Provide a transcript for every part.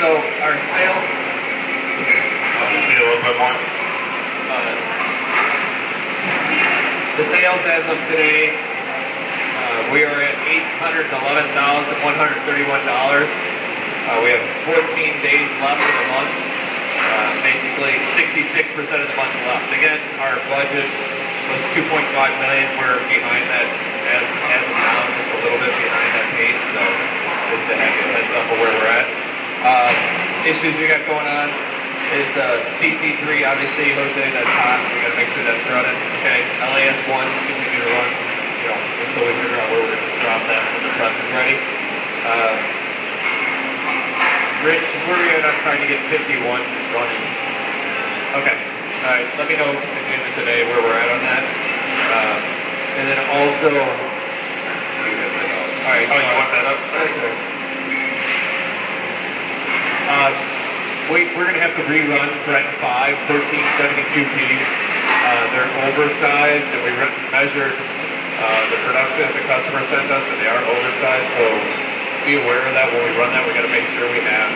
So our sales. Be a little bit more. The sales as of today, we are at $811,131. We have 14 days left in the month. Basically, 66% of the month left. Again, our budget was $2.5 million. We're behind that as of now, just a little bit behind that pace. So just to have you a heads up of where we're at. Issues we got going on is CC3, obviously, Jose, that's hot. We got to make sure that's running. Okay, LAS1 continue to run, until we figure out where we're going to drop that when the press is ready. Rich, where are we at on trying to get 51 running? Okay, all right. Let me know at the end of today where we're at on that. And then also, all right. Oh, you want that up? Sorry. We're going to have to rerun Brent 5, 1372P. They're oversized, and we measured the production that the customer sent us, and they are oversized, so be aware of that when we run that. We got to make sure we have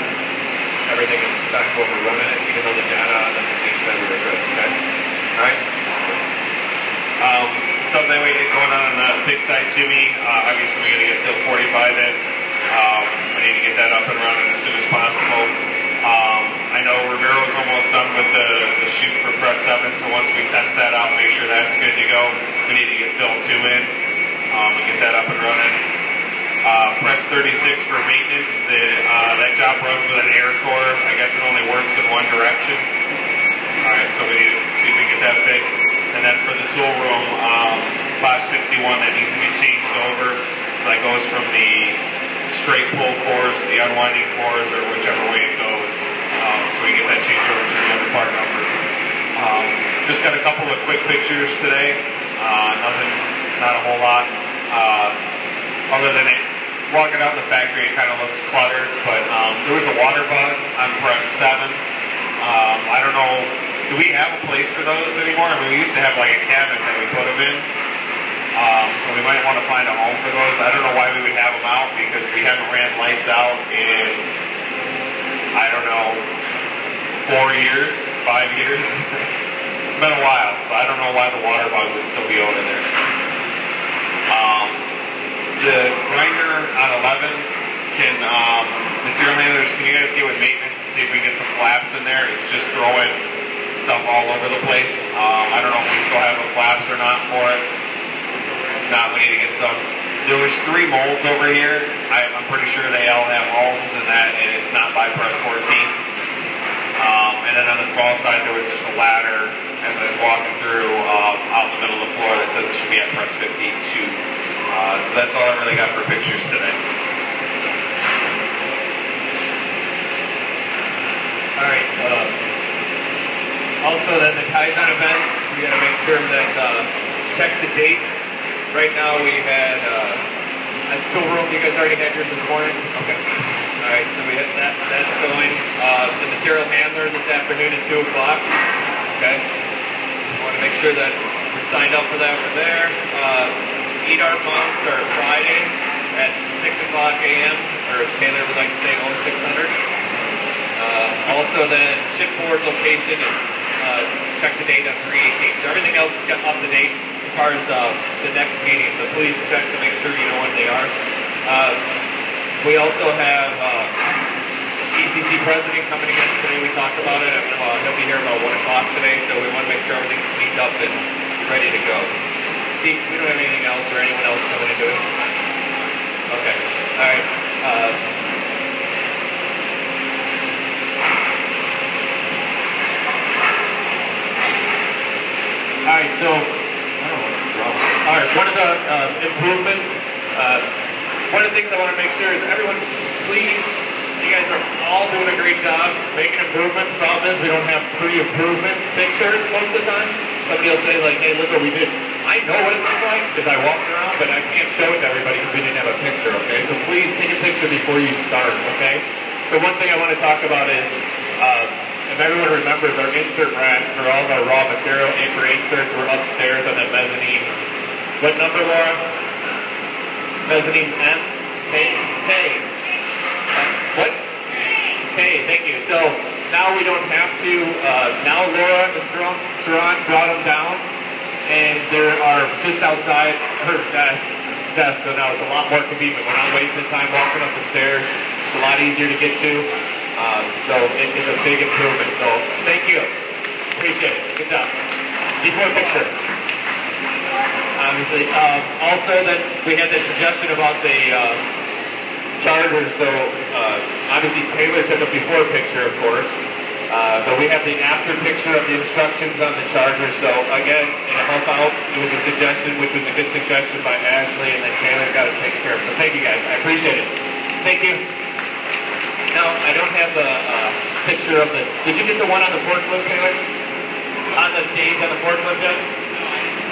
everything in spec when we're running it, even though the data on the machine said we were good, okay? All right? Stuff that we get going on the pig side, Jimmy. Obviously, we got to get till 45 in. We need to get that up and running as soon as possible. I know Ramiro's almost done with the shoot for press 7, so once we test that out, make sure that's good to go. We need to get fill 2 in and get that up and running. Press 36 for maintenance. That job runs with an air core. I guess it only works in one direction. Alright, so we need to see if we can get that fixed. And then for the tool room, Class 61, that needs to get changed over. So that goes from the straight pull cores to the unwinding cores, or whichever way it goes. So we get that changed over to the other part number. Just got a couple of quick pictures today. Nothing, not a whole lot. Other than it, walking out in the factory, it kind of looks cluttered, but there was a water bug on press 7. I don't know, do we have a place for those anymore? I mean, we used to have like a cabinet that we put them in, so we might want to find a home for those. I don't know why we would have them out, because we haven't ran lights out in, I don't know, 4 years, 5 years. It's been a while, so I don't know why the water bug would still be over there. The grinder on 11, material handlers, can you guys get with maintenance and see if we can get some flaps in there? It's just throwing stuff all over the place. I don't know if we still have the flaps or not for it. If not, we need to get some. There was 3 molds over here. I'm pretty sure they all have homes and it's not by press 14. And then on the small side, there was just a ladder as I was walking through out in the middle of the floor that says it should be at press 52. So that's all I really got for pictures today. All right. Also, then the Kaizen events, we got to make sure that check the dates. Right now, we had at the tool room. You guys already had yours this morning. Okay. All right. So we had that. That's going. The material handler this afternoon at 2 o'clock. Okay. I want to make sure that we're signed up for that over there. EDAR mounts are Friday at 6 o'clock a.m. or as Taylor would like to say, 0600. Also, the chipboard location is check the date on 3/18. So everything else is up to date as far as the next meeting. So please check to make sure you know when they are. We also have ECC president coming again today. We talked about it. He'll be here about 1 o'clock today. So we want to make sure everything's cleaned up and ready to go. Steve, we don't have anything else or anyone else coming into it? Okay. All right. All right, so, all right, one of the improvements, one of the things I want to make sure is everyone, please, you guys are all doing a great job making improvements. Problem is we don't have pre-improvement pictures most of the time. Somebody will say like, hey, look what we did. I know what it looks like because I walked around, but I can't show it to everybody because we didn't have a picture, okay? So please take a picture before you start, okay? So one thing I want to talk about is, if everyone remembers, our insert racks for all of our raw material anchor inserts were upstairs on the mezzanine. What number, Laura? Mezzanine M? K? What? K. So now we don't have to, now Laura and Saran brought them down, and they are just outside her desk, so now it's a lot more convenient. We're not wasting time walking up the stairs. It's a lot easier to get to, so it's a big improvement. So thank you. Appreciate it. Good job. Before picture. Obviously. Also, then we had the suggestion about the chargers. So obviously Taylor took a before picture, of course, but we have the after picture of the instructions on the charger. So again, in a help out, it was a suggestion, which was a good suggestion by Ashley, and then Taylor got it taken care of. So thank you guys. I appreciate it. Thank you. Now, I don't have the picture of the. Did you get the one on the forklift, Taylor? On the gauge on the forklift, Jen?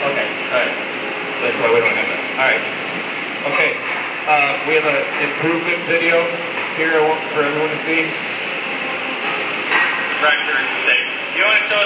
Okay. All right. That's why we don't have that. All right. Okay. We have an improvement video here for everyone to see. Tractor is safe. You want to show